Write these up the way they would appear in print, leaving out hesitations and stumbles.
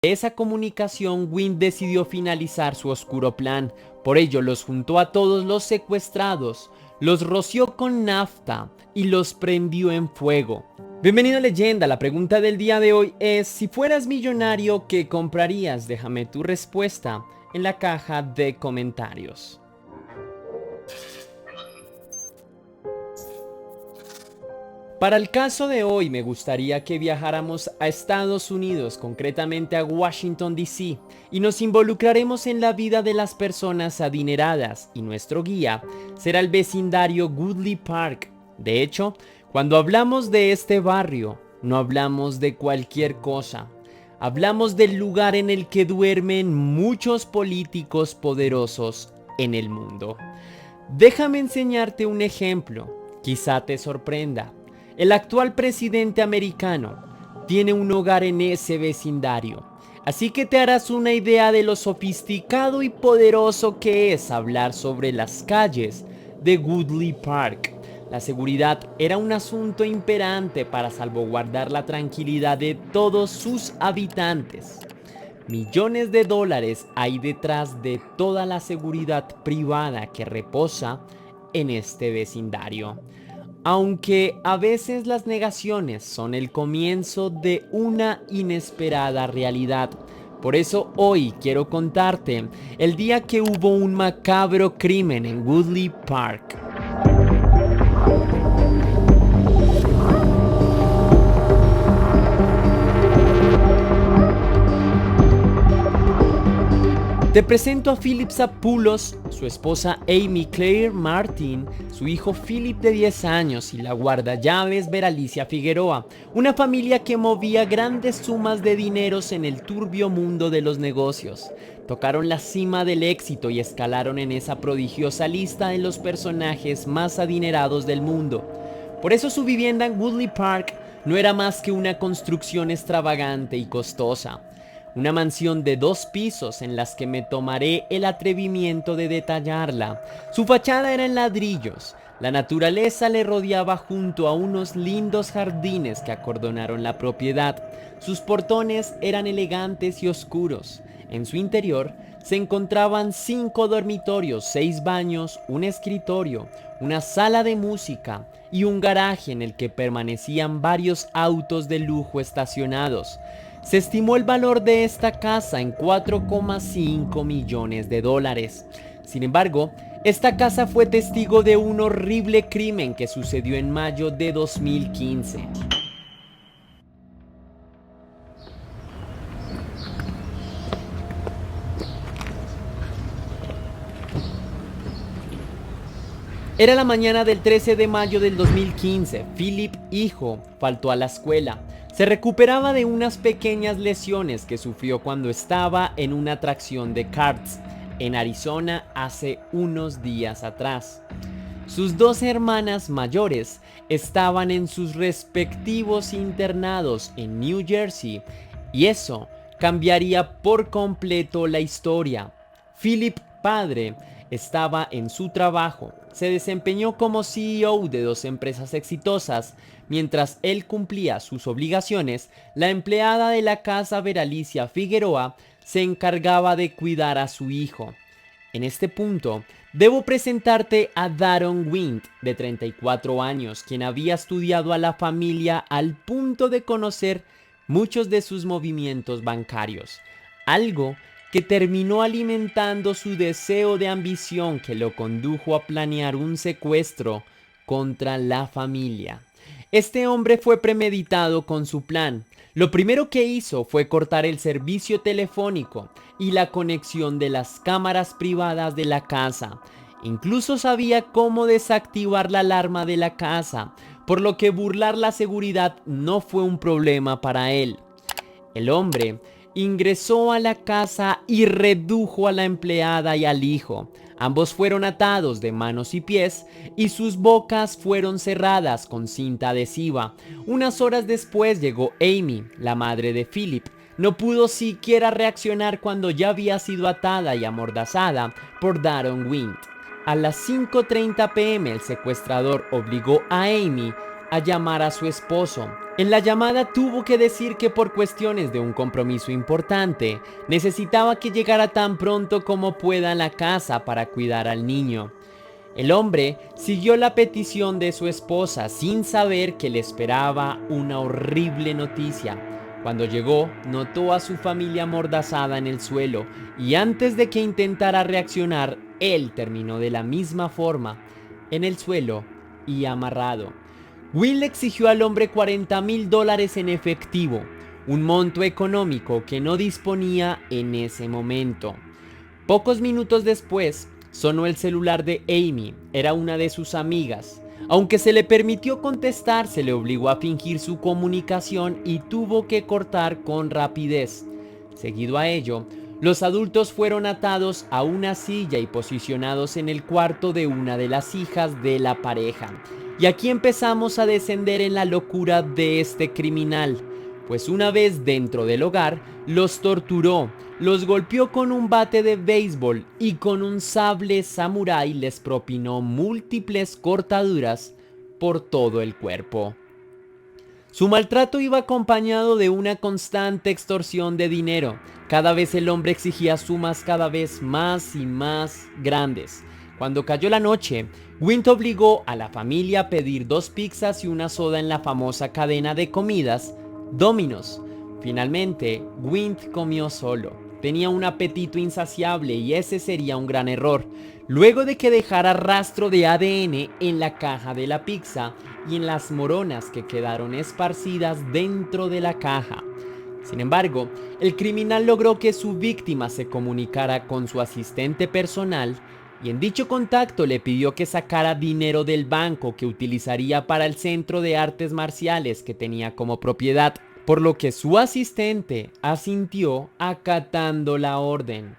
De esa comunicación, Wynn decidió finalizar su oscuro plan. Por ello, los juntó a todos los secuestrados, los roció con nafta y los prendió en fuego. Bienvenido a Leyenda. La pregunta del día de hoy es: si fueras millonario, ¿qué comprarías? Déjame tu respuesta en la caja de comentarios. Para el caso de hoy, me gustaría que viajáramos a Estados Unidos, concretamente a Washington, D.C., y nos involucraremos en la vida de las personas adineradas, y nuestro guía será el vecindario Woodley Park. De hecho, cuando hablamos de este barrio, no hablamos de cualquier cosa. Hablamos del lugar en el que duermen muchos políticos poderosos en el mundo. Déjame enseñarte un ejemplo, quizá te sorprenda. El actual presidente americano tiene un hogar en ese vecindario, así que te harás una idea de lo sofisticado y poderoso que es hablar sobre las calles de Woodley Park. La seguridad era un asunto imperante para salvaguardar la tranquilidad de todos sus habitantes. Millones de dólares hay detrás de toda la seguridad privada que reposa en este vecindario. Aunque a veces las negaciones son el comienzo de una inesperada realidad. Por eso hoy quiero contarte el día que hubo un macabro crimen en Woodley Park. Te presento a Philip Zappulos, su esposa Amy Claire Martin, su hijo Philip de 10 años y la guardallaves Beralicia Figueroa, una familia que movía grandes sumas de dineros en el turbio mundo de los negocios. Tocaron la cima del éxito y escalaron en esa prodigiosa lista de los personajes más adinerados del mundo. Por eso su vivienda en Woodley Park no era más que una construcción extravagante y costosa. Una mansión de 2 pisos en las que me tomaré el atrevimiento de detallarla. Su fachada era en ladrillos. La naturaleza le rodeaba junto a unos lindos jardines que acordonaron la propiedad. Sus portones eran elegantes y oscuros. En su interior se encontraban 5 dormitorios, 6 baños, un escritorio, una sala de música y un garaje en el que permanecían varios autos de lujo estacionados. Se estimó el valor de esta casa en 4,5 millones de dólares. Sin embargo, esta casa fue testigo de un horrible crimen que sucedió en mayo de 2015. Era la mañana del 13 de mayo del 2015. Philip, hijo, faltó a la escuela. Se recuperaba de unas pequeñas lesiones que sufrió cuando estaba en una atracción de karts en Arizona hace unos días atrás. Sus 2 hermanas mayores estaban en sus respectivos internados en New Jersey y eso cambiaría por completo la historia. Philip, padre, estaba en su trabajo. Se desempeñó como CEO de 2 empresas exitosas. Mientras él cumplía sus obligaciones, la empleada de la casa Beralicia Figueroa se encargaba de cuidar a su hijo. En este punto, debo presentarte a Daron Wynn, de 34 años, quien había estudiado a la familia al punto de conocer muchos de sus movimientos bancarios, algo que terminó alimentando su deseo de ambición que lo condujo a planear un secuestro contra la familia. Este hombre fue premeditado con su plan. Lo primero que hizo fue cortar el servicio telefónico y la conexión de las cámaras privadas de la casa. Incluso sabía cómo desactivar la alarma de la casa, por lo que burlar la seguridad no fue un problema para él. El hombre ingresó a la casa y redujo a la empleada y al hijo. Ambos fueron atados de manos y pies y sus bocas fueron cerradas con cinta adhesiva. Unas horas después llegó Amy, la madre de Philip. No pudo siquiera reaccionar cuando ya había sido atada y amordazada por Daron Wynn. A las 5:30 p.m. el secuestrador obligó a Amy a llamar a su esposo. En la llamada tuvo que decir que por cuestiones de un compromiso importante, necesitaba que llegara tan pronto como pueda a la casa para cuidar al niño. El hombre siguió la petición de su esposa sin saber que le esperaba una horrible noticia. Cuando llegó, notó a su familia amordazada en el suelo y antes de que intentara reaccionar, él terminó de la misma forma, en el suelo y amarrado. Will exigió al hombre $40,000 en efectivo, un monto económico que no disponía en ese momento. Pocos minutos después, sonó el celular de Amy, era una de sus amigas. Aunque se le permitió contestar, se le obligó a fingir su comunicación y tuvo que cortar con rapidez. Seguido a ello, los adultos fueron atados a una silla y posicionados en el cuarto de una de las hijas de la pareja. Y aquí empezamos a descender en la locura de este criminal, pues una vez dentro del hogar, los torturó, los golpeó con un bate de béisbol y con un sable samurái les propinó múltiples cortaduras por todo el cuerpo. Su maltrato iba acompañado de una constante extorsión de dinero. Cada vez el hombre exigía sumas cada vez más y más grandes. Cuando cayó la noche, Wint obligó a la familia a pedir 2 pizzas y una soda en la famosa cadena de comidas Domino's. Finalmente, Wint comió solo. Tenía un apetito insaciable y ese sería un gran error. Luego de que dejara rastro de ADN en la caja de la pizza y en las moronas que quedaron esparcidas dentro de la caja. Sin embargo, el criminal logró que su víctima se comunicara con su asistente personal y en dicho contacto le pidió que sacara dinero del banco que utilizaría para el centro de artes marciales que tenía como propiedad, por lo que su asistente asintió acatando la orden.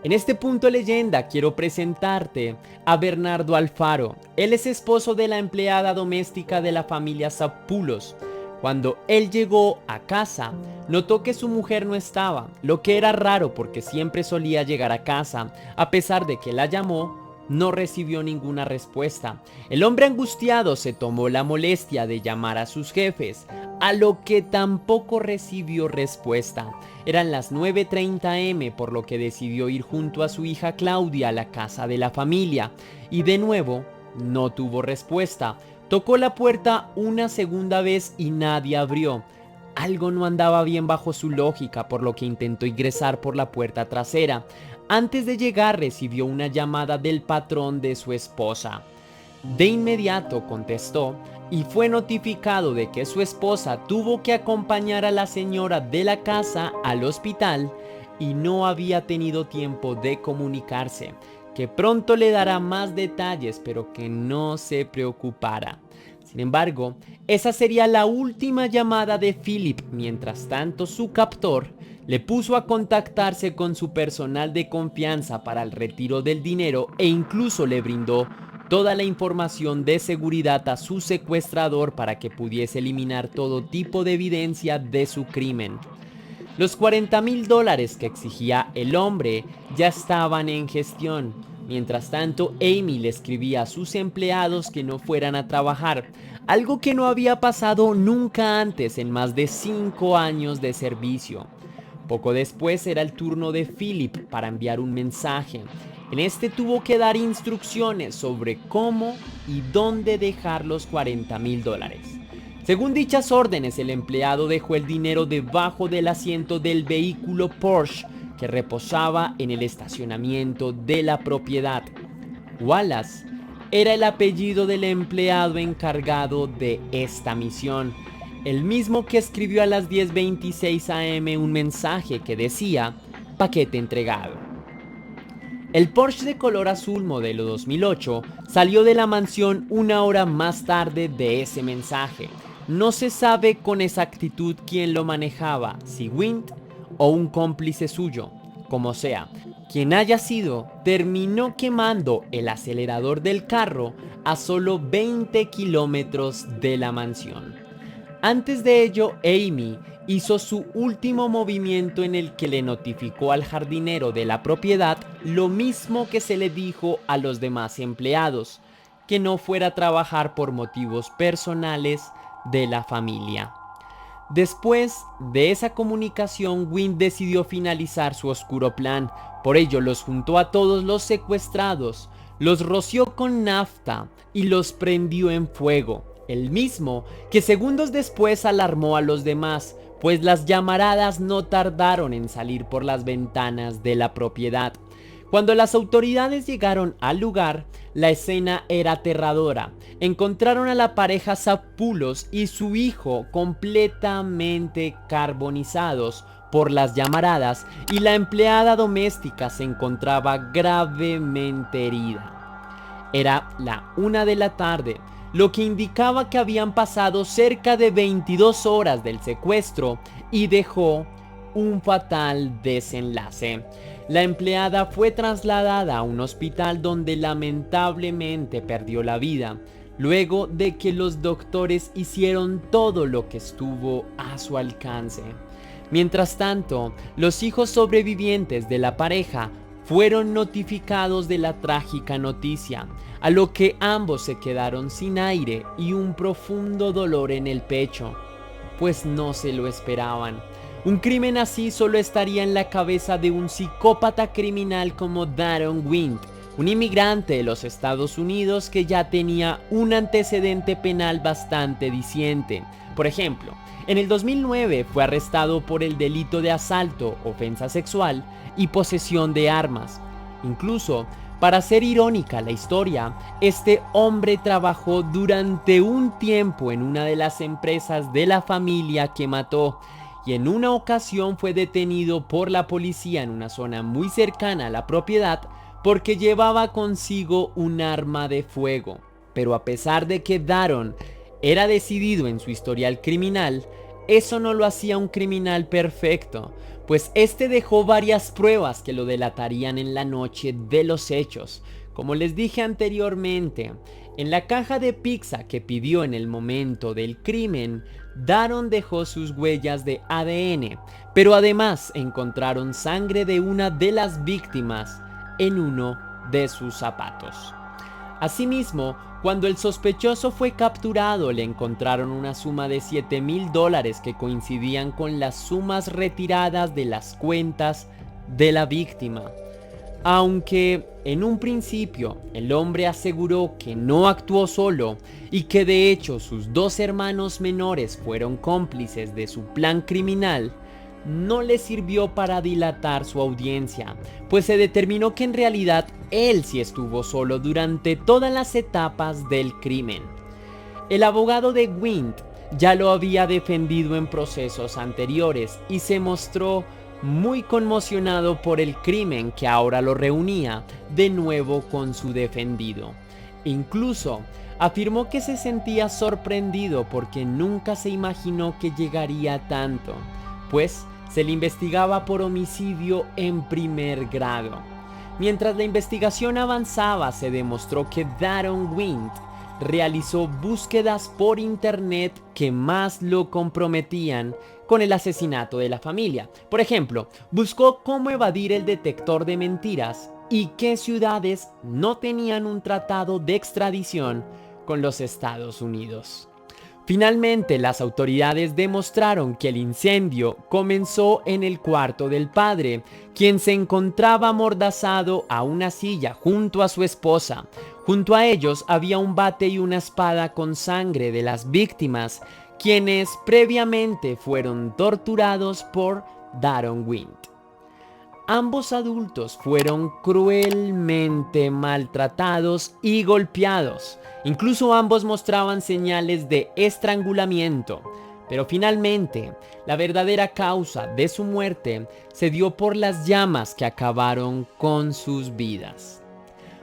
En este punto leyenda quiero presentarte a Bernardo Alfaro. Él es esposo de la empleada doméstica de la familia Zapulos. Cuando él llegó a casa, notó que su mujer no estaba, lo que era raro porque siempre solía llegar a casa. A pesar de que la llamó, no recibió ninguna respuesta. El hombre angustiado se tomó la molestia de llamar a sus jefes, a lo que tampoco recibió respuesta. Eran las 9:30 am, por lo que decidió ir junto a su hija Claudia a la casa de la familia. Y de nuevo, no tuvo respuesta. Tocó la puerta una segunda vez y nadie abrió. Algo no andaba bien bajo su lógica, por lo que intentó ingresar por la puerta trasera. Antes de llegar recibió una llamada del patrón de su esposa. De inmediato contestó y fue notificado de que su esposa tuvo que acompañar a la señora de la casa al hospital y no había tenido tiempo de comunicarse, que pronto le dará más detalles, pero que no se preocupara. Sin embargo, esa sería la última llamada de Philip. Mientras tanto, su captor le puso a contactarse con su personal de confianza para el retiro del dinero e incluso le brindó toda la información de seguridad a su secuestrador para que pudiese eliminar todo tipo de evidencia de su crimen. Los $40,000 que exigía el hombre ya estaban en gestión. Mientras tanto, Amy le escribía a sus empleados que no fueran a trabajar, algo que no había pasado nunca antes en más de 5 años de servicio. Poco después era el turno de Philip para enviar un mensaje. En este tuvo que dar instrucciones sobre cómo y dónde dejar los $40,000. Según dichas órdenes, el empleado dejó el dinero debajo del asiento del vehículo Porsche que reposaba en el estacionamiento de la propiedad. Wallace era el apellido del empleado encargado de esta misión, el mismo que escribió a las 10:26 am un mensaje que decía: paquete entregado. El Porsche de color azul modelo 2008 salió de la mansión una hora más tarde de ese mensaje. No se sabe con exactitud quién lo manejaba, si Wint o un cómplice suyo. Como sea, quien haya sido, terminó quemando el acelerador del carro a solo 20 kilómetros de la mansión. Antes de ello, Amy hizo su último movimiento en el que le notificó al jardinero de la propiedad lo mismo que se le dijo a los demás empleados, que no fuera a trabajar por motivos personales de la familia. Después de esa comunicación, Wynn decidió finalizar su oscuro plan. Por ello, los juntó a todos los secuestrados, los roció con nafta y los prendió en fuego, el mismo que segundos después alarmó a los demás, pues las llamaradas no tardaron en salir por las ventanas de la propiedad. Cuando las autoridades llegaron al lugar, la escena era aterradora. Encontraron a la pareja Zapulos y su hijo completamente carbonizados por las llamaradas, y la empleada doméstica se encontraba gravemente herida. Era la 1 de la tarde, lo que indicaba que habían pasado cerca de 22 horas del secuestro y dejó un fatal desenlace. La empleada fue trasladada a un hospital donde lamentablemente perdió la vida, luego de que los doctores hicieron todo lo que estuvo a su alcance. Mientras tanto, los hijos sobrevivientes de la pareja fueron notificados de la trágica noticia, a lo que ambos se quedaron sin aire y un profundo dolor en el pecho, pues no se lo esperaban. Un crimen así solo estaría en la cabeza de un psicópata criminal como Daron Wynn, un inmigrante de los Estados Unidos que ya tenía un antecedente penal bastante diciente. Por ejemplo, en el 2009 fue arrestado por el delito de asalto, ofensa sexual y posesión de armas. Incluso, para ser irónica la historia, este hombre trabajó durante un tiempo en una de las empresas de la familia que mató, y en una ocasión fue detenido por la policía en una zona muy cercana a la propiedad porque llevaba consigo un arma de fuego. Pero a pesar de que Daron era decidido en su historial criminal, eso no lo hacía un criminal perfecto, pues este dejó varias pruebas que lo delatarían en la noche de los hechos. Como les dije anteriormente, en la caja de pizza que pidió en el momento del crimen, Daron dejó sus huellas de ADN, pero además encontraron sangre de una de las víctimas en uno de sus zapatos. Asimismo, cuando el sospechoso fue capturado, le encontraron una suma de $7,000 que coincidían con las sumas retiradas de las cuentas de la víctima. Aunque en un principio el hombre aseguró que no actuó solo y que de hecho sus 2 hermanos menores fueron cómplices de su plan criminal, no le sirvió para dilatar su audiencia, pues se determinó que en realidad él sí estuvo solo durante todas las etapas del crimen. El abogado de Wynn ya lo había defendido en procesos anteriores y se mostró muy conmocionado por el crimen que ahora lo reunía de nuevo con su defendido. Incluso afirmó que se sentía sorprendido porque nunca se imaginó que llegaría a tanto, pues se le investigaba por homicidio en primer grado. Mientras la investigación avanzaba, se demostró que Daron Wynn realizó búsquedas por internet que más lo comprometían con el asesinato de la familia. Por ejemplo, buscó cómo evadir el detector de mentiras y qué ciudades no tenían un tratado de extradición con los Estados Unidos. Finalmente, las autoridades demostraron que el incendio comenzó en el cuarto del padre, quien se encontraba amordazado a una silla junto a su esposa. Junto a ellos había un bate y una espada con sangre de las víctimas, quienes previamente fueron torturados por Daron Wynn. Ambos adultos fueron cruelmente maltratados y golpeados. Incluso ambos mostraban señales de estrangulamiento. Pero finalmente, la verdadera causa de su muerte se dio por las llamas que acabaron con sus vidas.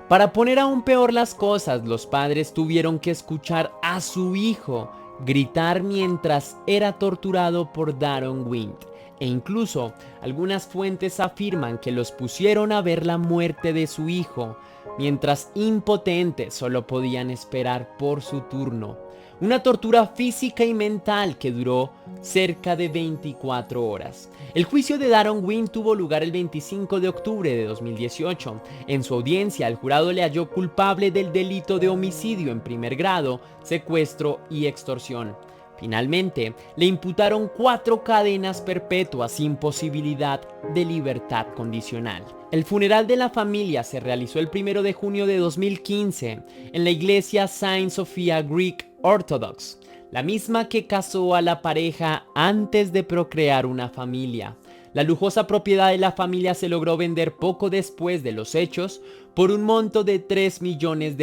Para poner aún peor las cosas, los padres tuvieron que escuchar a su hijo gritar mientras era torturado por Daron Wynn. E incluso algunas fuentes afirman que los pusieron a ver la muerte de su hijo, mientras impotentes solo podían esperar por su turno. una tortura física y mental que duró cerca de 24 horas. El juicio de Daron Wynn tuvo lugar el 25 de octubre de 2018. En su audiencia, el jurado le halló culpable del delito de homicidio en primer grado, secuestro y extorsión. Finalmente, le imputaron 4 cadenas perpetuas sin posibilidad de libertad condicional. El funeral de la familia se realizó el 1 de junio de 2015 en la iglesia Saint Sophia Greek Orthodox, la misma que casó a la pareja antes de procrear una familia. La lujosa propiedad de la familia se logró vender poco después de los hechos por un monto de $3 millones,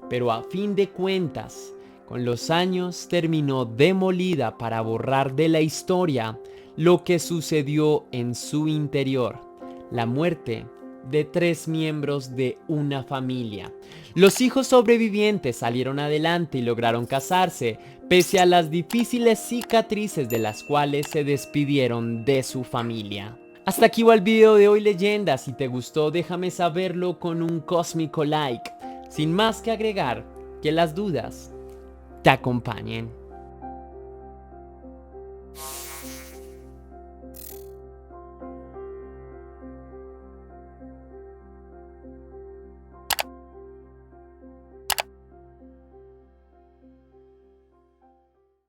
pero a fin de cuentas, con los años terminó demolida para borrar de la historia lo que sucedió en su interior: la muerte de 3 miembros de una familia. Los hijos sobrevivientes salieron adelante y lograron casarse, pese a las difíciles cicatrices de las cuales se despidieron de su familia. Hasta aquí va el video de hoy, leyenda. Si te gustó, déjame saberlo con un cósmico like. Sin más que agregar, que las dudas te acompañen.